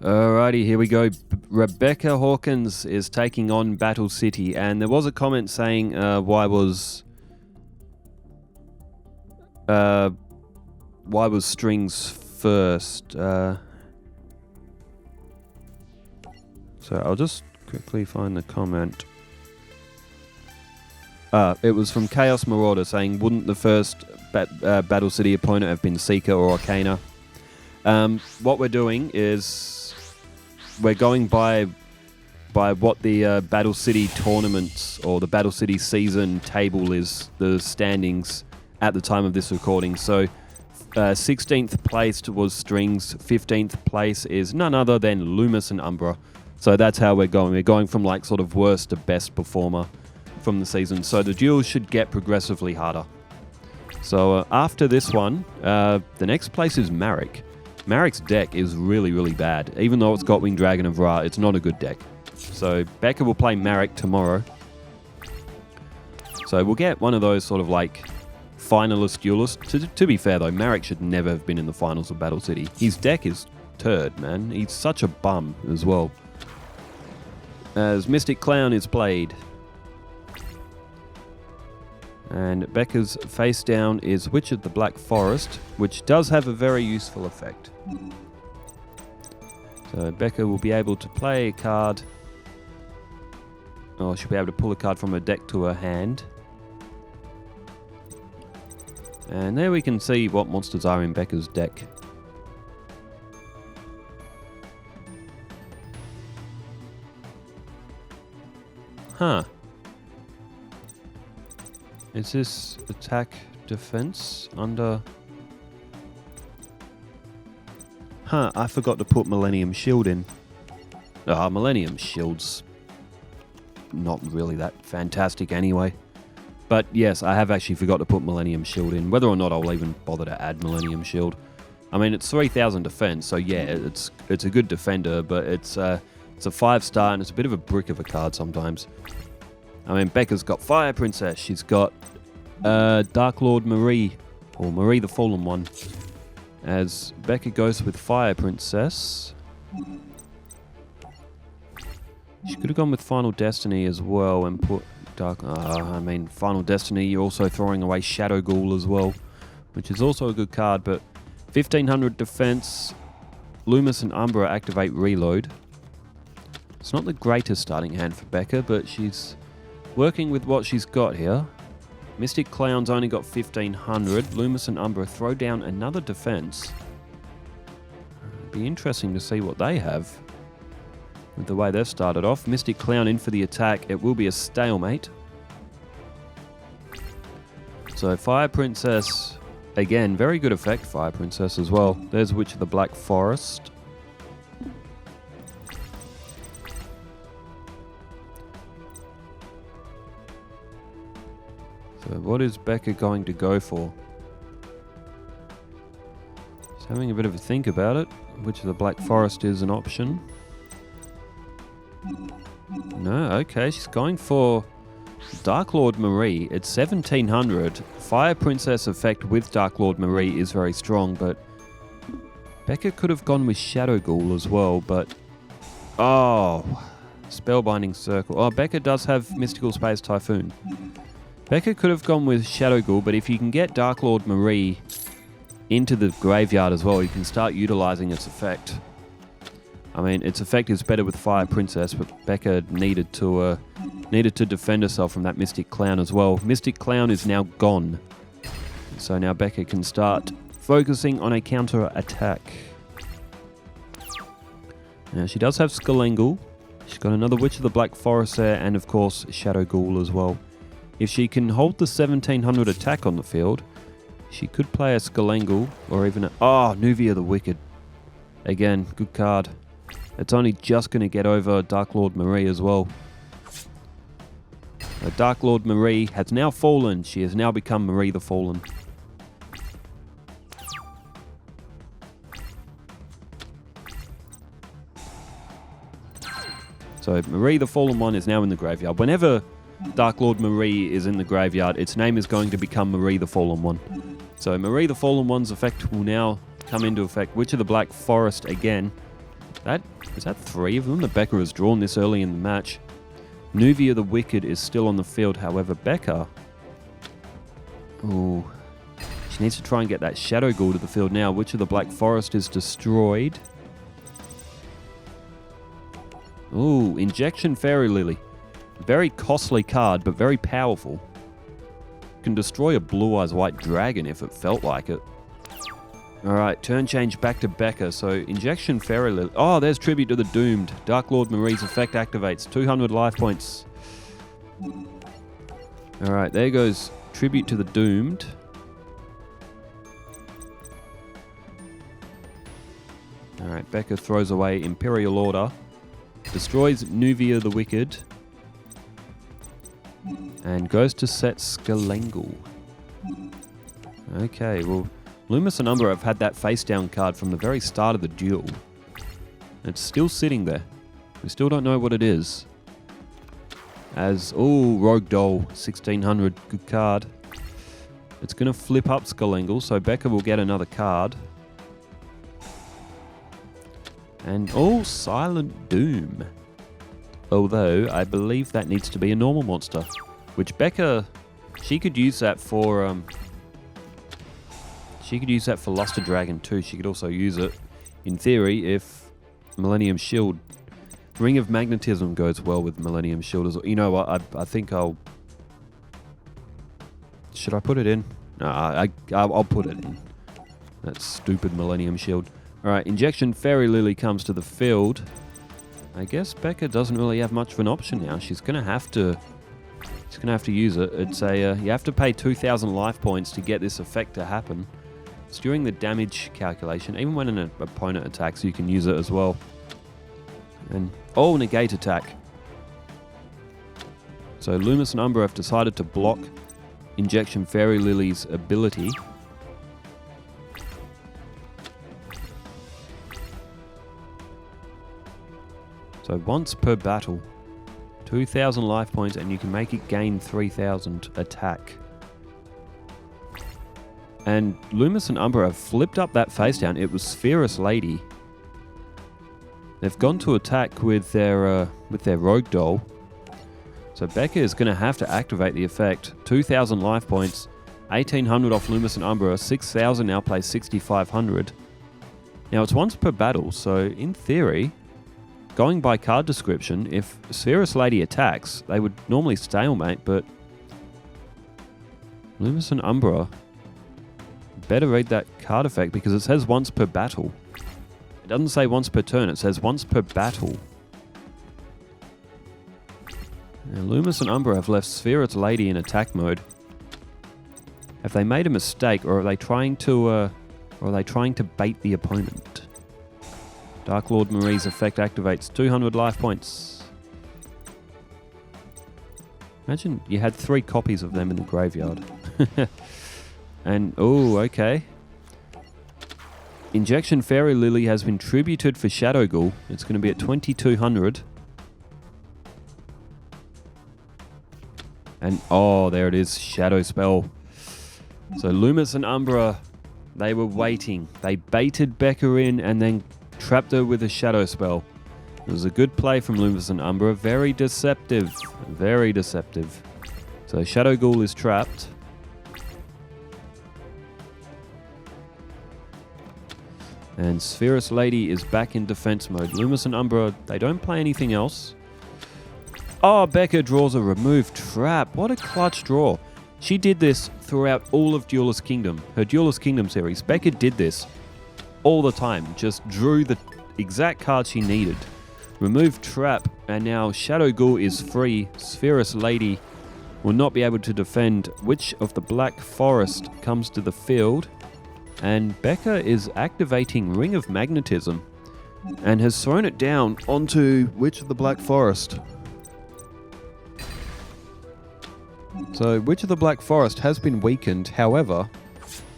Alrighty, here we go. Rebecca Hawkins is taking on Battle City, and there was a comment saying, why was Strings first? So I'll just quickly find the comment. It was from Chaos Marauder saying, wouldn't the first Battle City opponent have been Seeker or Arcana? What we're doing is we're going by what the Battle City tournaments or the Battle City season table is, the standings at the time of this recording. So 16th place was Strings, 15th place is none other than Lumis and Umbra. So that's how we're going. We're going from like sort of worst to best performer from the season. So the duels should get progressively harder. So after this one, the next place is Marek. Marek's deck is really, really bad. Even though it's got Winged Dragon and Vra, it's not a good deck. So Becca will play Marek tomorrow. So we'll get one of those sort of like finalist duelists. To be fair though, Marek should never have been in the finals of Battle City. His deck is turd, man. He's such a bum as well. As Mystic Clown is played. And Becca's face down is Witch of the Black Forest, which does have a very useful effect. So Becca will be able to play a card. Oh, she'll be able to pull a card from her deck to her hand. And there we can see what monsters are in Becca's deck. Huh. Is this attack defense under... Huh, I forgot to put Millennium Shield in. Millennium Shield's not really that fantastic anyway. But yes, I have actually forgot to put Millennium Shield in. Whether or not I'll even bother to add Millennium Shield. I mean, it's 3,000 defense, so yeah, it's a good defender, but it's a 5-star and it's a bit of a brick of a card sometimes. I mean, Becca's got Fire Princess. She's got Dark Lord Marie, or Marie the Fallen One. As Becca goes with Fire Princess. She could have gone with Final Destiny as well and put Dark... I mean, Final Destiny, you're also throwing away Shadow Ghoul as well, which is also a good card, but 1,500 defense. Lumis and Umbra activate Reload. It's not the greatest starting hand for Becca, but she's working with what she's got here. Mystic Clown's only got 1,500. Lumis and Umbra throw down another defense. It'd be interesting to see what they have with the way they've started off. Mystic Clown in for the attack. It will be a stalemate. So Fire Princess, again, very good effect, Fire Princess as well. There's Witch of the Black Forest. So what is Becca going to go for? She's having a bit of a think about it. Witch of the Black Forest is an option. No, okay, she's going for Dark Lord Marie. It's 1,700. Fire Princess effect with Dark Lord Marie is very strong, but Becca could have gone with Shadow Ghoul as well, but... Oh, Spellbinding Circle. Oh, Becca does have Mystical Space Typhoon. Becca could have gone with Shadow Ghoul, but if you can get Dark Lord Marie into the graveyard as well, you can start utilizing its effect. I mean, its effect is better with Fire Princess, but Becca needed to defend herself from that Mystic Clown as well. Mystic Clown is now gone. So now Becca can start focusing on a counter attack. Now she does have Skullengel. She's got another Witch of the Black Forest there, and of course Shadow Ghoul as well. If she can hold the 1,700 attack on the field, she could play a Skullengel or even a... Oh, Nuvia the Wicked. Again, good card. It's only just going to get over Dark Lord Marie as well. Dark Lord Marie has now fallen. She has now become Marie the Fallen. So Marie the Fallen One is now in the graveyard. Whenever Dark Lord Marie is in the graveyard, its name is going to become Marie the Fallen One. So Marie the Fallen One's effect will now come into effect. Witch of the Black Forest again. Is that 3 of them that Becca has drawn this early in the match? Nuvia the Wicked is still on the field. However, Becca... Ooh. She needs to try and get that Shadow Ghoul to the field now. Witch of the Black Forest is destroyed. Ooh, Injection Fairy Lily. Very costly card, but very powerful. Can destroy a Blue Eyes White Dragon if it felt like it. Alright, turn change back to Becca. So, Injection Fairy Lily. Oh, there's Tribute to the Doomed. Dark Lord Marie's effect activates. 200 life points. Alright, there goes Tribute to the Doomed. Alright, Becca throws away Imperial Order. Destroys Nuvia the Wicked. And goes to set Skelengul. Okay, well... Lumis Umbra have had that face-down card from the very start of the duel. It's still sitting there. We still don't know what it is. Rogue Doll, 1600, good card. It's going to flip up Skelengul, so Becca will get another card. And, Silent Doom. Although, I believe that needs to be a normal monster. Which Becca, she could use that for, She could use that for Luster Dragon too. She could also use it, in theory, if Millennium Shield... Ring of Magnetism goes well with Millennium Shield as well. You know what? I think I'll... Should I put it in? No, I'll put it in. That stupid Millennium Shield. Alright, Injection Fairy Lily comes to the field. I guess Becca doesn't really have much of an option now. She's going to have to... She's going to have to use it. It's a... you have to pay 2,000 life points to get this effect to happen. It's during the damage calculation. Even when an opponent attacks, you can use it as well. And negate attack. So Lumis and Umbra have decided to block Injection Fairy Lily's ability. So once per battle, 2,000 life points, and you can make it gain 3,000 attack. And Lumis and Umbra have flipped up that face down. It was Spherus Lady. They've gone to attack with their Rogue Doll. So Becca is going to have to activate the effect. 2,000 life points, 1,800 off Lumis and Umbra, 6,000 now plays 6,500. Now it's once per battle, so in theory, going by card description, if Spherus Lady attacks, they would normally stalemate, but Lumis and Umbra better read that card effect because it says once per battle. It doesn't say once per turn, it says once per battle. Now, Lumis and Umbra have left Spherus Lady in attack mode. Have they made a mistake, or are they trying to bait the opponent? Dark Lord Marie's effect activates 200 life points. Imagine you had 3 copies of them in the graveyard. And, okay. Injection Fairy Lily has been tributed for Shadow Ghoul. It's going to be at 2,200. And, there it is, Shadow Spell. So Lumis and Umbra, they were waiting. They baited Becca in and then trapped her with a Shadow Spell. It was a good play from Lumis and Umbra. Very deceptive. Very deceptive. So Shadow Ghoul is trapped. And Spherus Lady is back in defense mode. Lumis and Umbra, they don't play anything else. Becca draws a remove trap. What a clutch draw. She did this throughout all of Duelist Kingdom. Her Duelist Kingdom series. Becca did this all the time. Just drew the exact card she needed. Remove trap. And now Shadow Ghoul is free. Spherus Lady will not be able to defend. Witch of the Black Forest comes to the field. And Becca is activating Ring of Magnetism and has thrown it down onto Witch of the Black Forest. So Witch of the Black Forest has been weakened. However,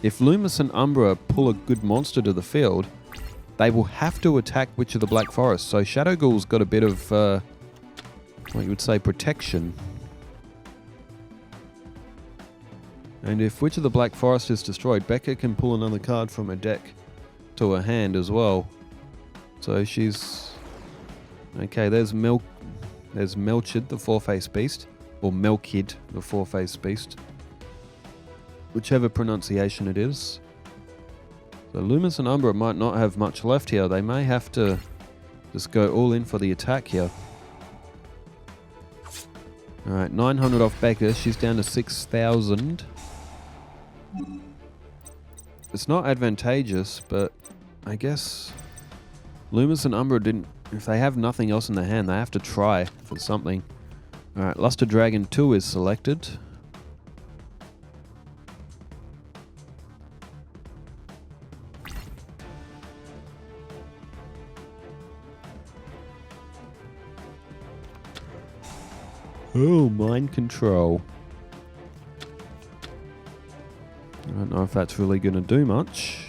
if Lumis and Umbra pull a good monster to the field, they will have to attack Witch of the Black Forest. So Shadow Ghoul's got a bit of, what you would say, protection. And if Witch of the Black Forest is destroyed, Becca can pull another card from her deck to her hand as well. So she's... Okay, there's Melchid, the four-faced beast. Or Melkid, the four-faced beast. Whichever pronunciation it is. So Lumis and Umbra might not have much left here. They may have to just go all in for the attack here. Alright, 900 off Becca. She's down to 6,000. It's not advantageous, but I guess Lumis and Umbra didn't... If they have nothing else in their hand, they have to try for something. Alright, Luster Dragon 2 is selected. Oh, mind control. I don't know if that's really going to do much.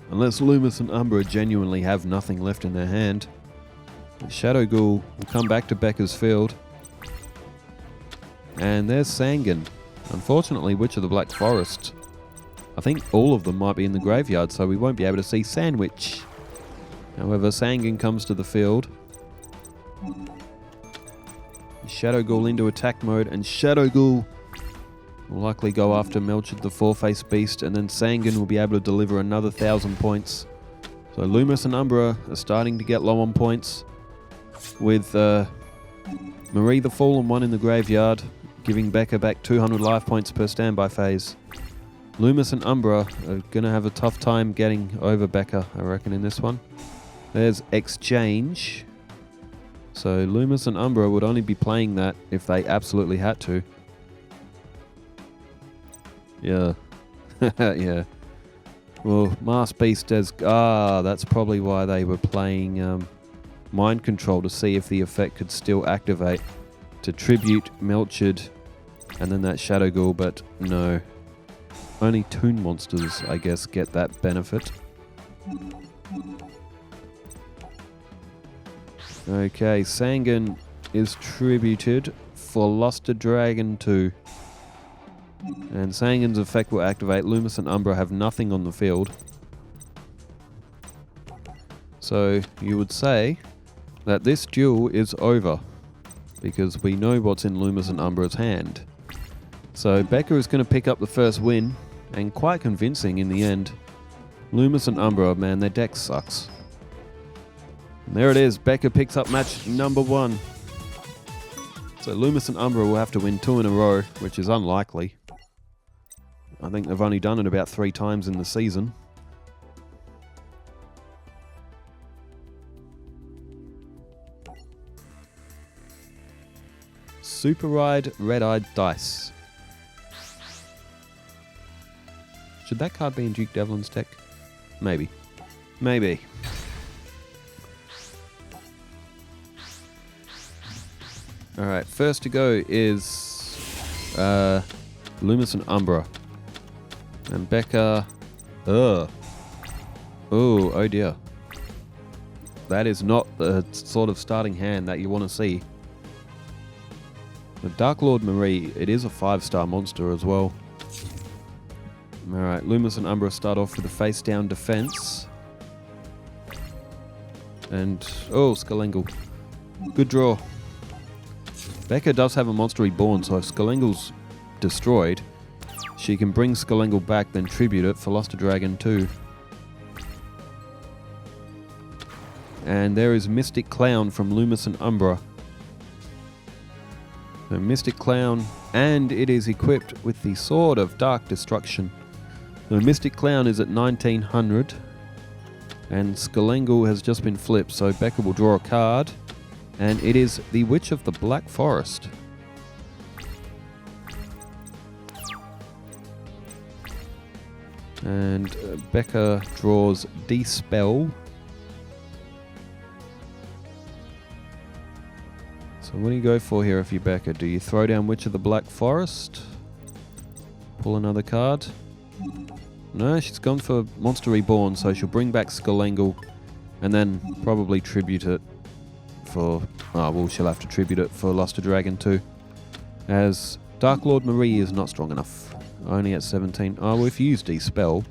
Unless Lumis and Umbra genuinely have nothing left in their hand. The Shadow Ghoul will come back to Becca's field. And there's Sangan. Unfortunately, Witch of the Black Forest. I think all of them might be in the graveyard, so we won't be able to see Sandwich. However, Sangan comes to the field. Shadow Ghoul into attack mode, and Shadow Ghoul will likely go after Melchid the four-faced beast, and then Sangan will be able to deliver another 1,000 points. So Lumis and Umbra are starting to get low on points, with Marie the Fallen One in the graveyard, giving Becca back 200 life points per standby phase. Lumis and Umbra are going to have a tough time getting over Becca, I reckon, in this one. There's Exchange. So Lumis and Umbra would only be playing that if they absolutely had to. Yeah. Yeah. Well, Mass Beast as... that's probably why they were playing Mind Control, to see if the effect could still activate. To tribute Melchid and then that Shadow Ghoul, but no. Only Toon monsters, I guess, get that benefit. Okay, Sangan is tributed for Luster Dragon 2. And Sangan's effect will activate. Lumis and Umbra have nothing on the field. So you would say that this duel is over, because we know what's in Lumis and Umbra's hand. So Becca is going to pick up the first win, and quite convincing in the end. Lumis and Umbra, man, their deck sucks. And there it is, Becca picks up match number 1. So Lumis and Umbra will have to win 2 in a row, which is unlikely. I think they've only done it about 3 times in the season. Super Ride Red-Eyed Dice. Should that card be in Duke Devlin's deck? Maybe. Maybe. Alright, first to go is Lumis and Umbra. And Becca... Oh dear. That is not the sort of starting hand that you want to see. The Dark Lord Marie, it is a 5-star monster as well. Alright, Lumis and Umbra start off with a face-down defense. And... oh, Skullengel. Good draw. Becca does have a monster reborn, so if Skullengle's destroyed, she can bring Skullengel back, then tribute it for Luster Dragon 2. And there is Mystic Clown from Lumis and Umbra. So Mystic Clown, and it is equipped with the Sword of Dark Destruction. The Mystic Clown is at 1900, and Skullengel has just been flipped, so Becca will draw a card, and it is the Witch of the Black Forest. And Becca draws Dispel. So what do you go for here if you're Becca? Do you throw down Witch of the Black Forest? Pull another card? No, she's gone for Monster Reborn, so she'll bring back Skullengel and then probably tribute it for... oh, well, she'll have to tribute it for Luster Dragon 2. As Dark Lord Marie is not strong enough. Only at 17. Oh, well, if you use Dispel,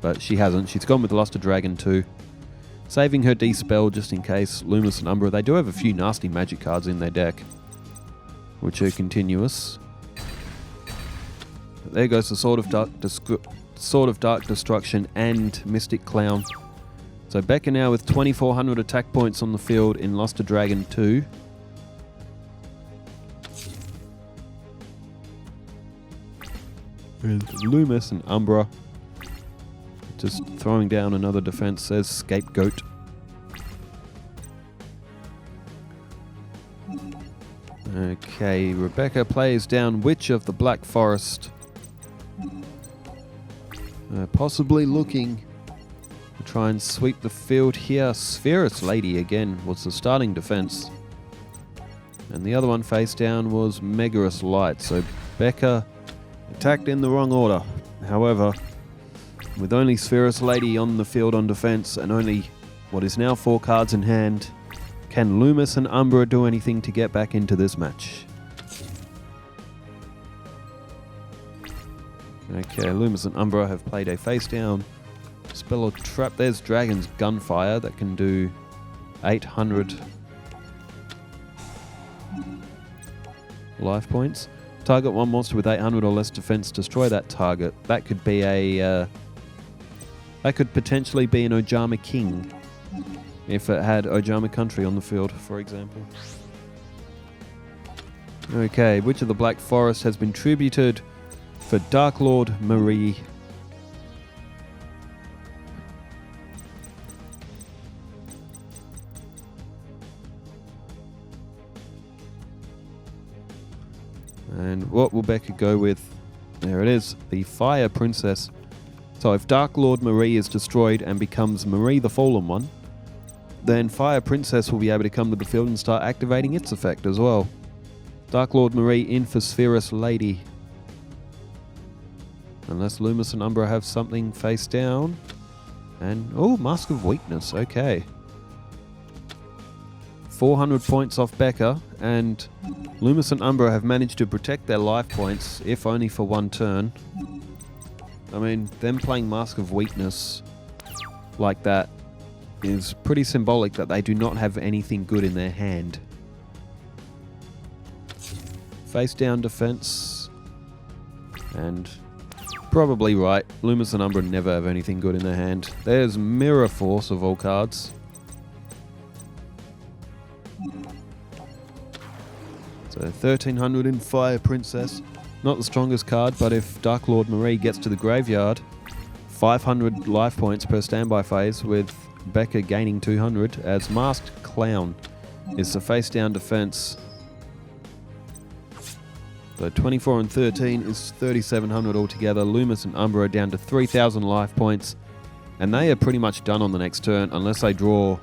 but she hasn't. She's gone with Luster Dragon too, saving her D-Spell just in case. Lumis and Umbra, they do have a few nasty magic cards in their deck, which are continuous. There goes the Sword of Dark Destruction and Mystic Clown. So Becca now with 2,400 attack points on the field in Luster Dragon 2. And Lumis and Umbra just throwing down another defense, says Scapegoat. Okay, Rebecca plays down Witch of the Black Forest. Possibly looking to try and sweep the field here. Spherus Lady again was the starting defense. And the other one face down was Megarus Light. So Becca attacked in the wrong order. However, with only Spherus Lady on the field on defense and only what is now 4 cards in hand, can Lumis and Umbra do anything to get back into this match? Okay, Lumis and Umbra have played a face down spell or trap. There's Dragon's Gunfire that can do 800 life points. Target one monster with 800 or less defense, destroy that target. That could be a that could potentially be an Ojama King if it had Ojama Country on the field, for example. Okay, Witch of the Black Forest has been tributed for Dark Lord Marie. And what will Becca go with? There it is, the Fire Princess. So if Dark Lord Marie is destroyed and becomes Marie the Fallen One, then Fire Princess will be able to come to the field and start activating its effect as well. Dark Lord Marie in for Spherus Lady. Unless Lumis and Umbra have something face down. And, oh, Mask of Weakness, okay. 400 points off Becca, and Lumis and Umbra have managed to protect their life points, if only for one turn. I mean, them playing Mask of Weakness like that is pretty symbolic that they do not have anything good in their hand. Face down defense. And probably right. Lumis and Umbra never have anything good in their hand. There's Mirror Force of all cards. So 1,300 in Fire Princess. Not the strongest card, but if Dark Lord Marie gets to the graveyard, 500 life points per standby phase, with Becca gaining 200, as Masked Clown is the face down defense. So 24 and 13 is 3,700 altogether. Lumis and Umbra are down to 3,000 life points, and they are pretty much done on the next turn unless they draw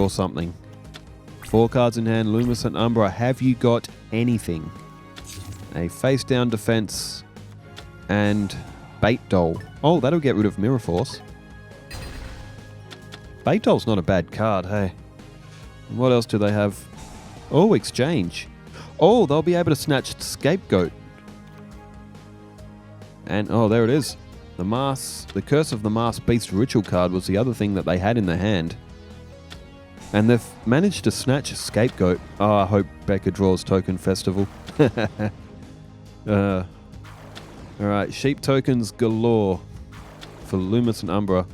something. 4 cards in hand. Lumis and Umbra, have you got anything? A face down defense and Bait Doll. Oh, that'll get rid of Mirror Force. Bait Doll's not a bad card, hey. What else do they have? Oh, Exchange. Oh, they'll be able to snatch Scapegoat. And, oh, there it is. The Curse of the Masked Beast Ritual card was the other thing that they had in their hand. And they've managed to snatch a Scapegoat. Oh, I hope Becca draws Token Festival. Alright, sheep tokens galore for Lumis and Umbra.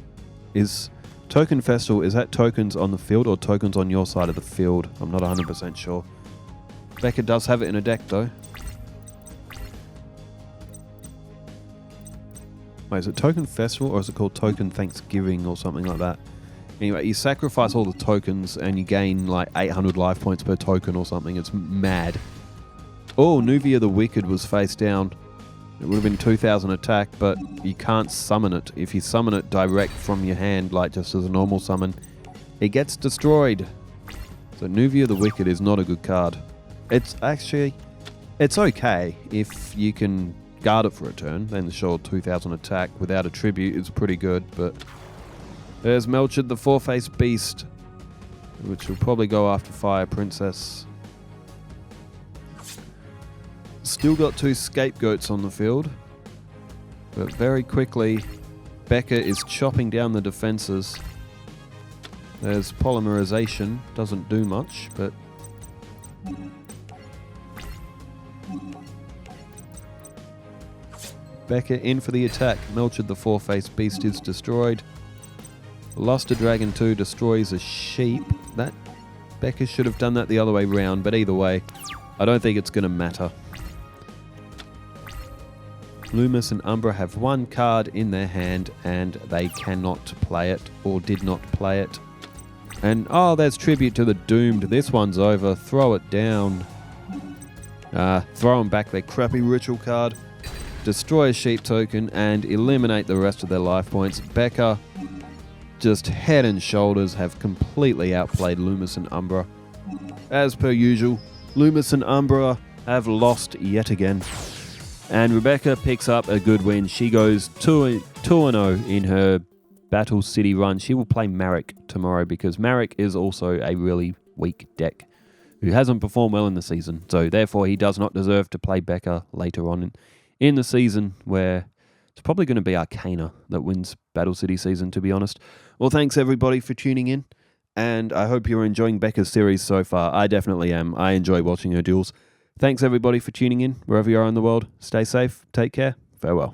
Is Token Festival, is that tokens on the field or tokens on your side of the field? I'm not 100% sure. Becca does have it in a deck though. Wait, is it Token Festival or is it called Token Thanksgiving or something like that? Anyway, you sacrifice all the tokens and you gain like 800 life points per token or something. It's mad. Oh, Nuvia the Wicked was face down. It would have been 2,000 attack, but you can't summon it. If you summon it direct from your hand, like just as a normal summon, it gets destroyed. So Nuvia the Wicked is not a good card. It's okay if you can guard it for a turn. Then sure, 2,000 attack without a tribute is pretty good, but... There's Melchid the Four-Faced Beast, which will probably go after Fire Princess. Still got 2 Scapegoats on the field. But very quickly, Becca is chopping down the defenses. There's polymerization, doesn't do much, but Becca in for the attack. Melchard the four-faced beast is destroyed. Luster Dragon 2 destroys a sheep. That Becca should have done that the other way round, but either way, I don't think it's going to matter. Lumis and Umbra have one card in their hand and they cannot play it, or did not play it. And oh, there's Tribute to the Doomed. This one's over. Throw it down. Throw them back their crappy ritual card. Destroy a sheep token and eliminate the rest of their life points. Becca, just head and shoulders, have completely outplayed Lumis and Umbra. As per usual, Lumis and Umbra have lost yet again. And Rebecca picks up a good win. She goes 2-0 in her Battle City run. She will play Marek tomorrow because Marek is also a really weak deck who hasn't performed well in the season. So therefore he does not deserve to play Becca later on in the season, where it's probably going to be Arcana that wins Battle City season, to be honest. Well, thanks everybody for tuning in, and I hope you're enjoying Becca's series so far. I definitely am. I enjoy watching her duels. Thanks everybody for tuning in, wherever you are in the world. Stay safe, take care, farewell.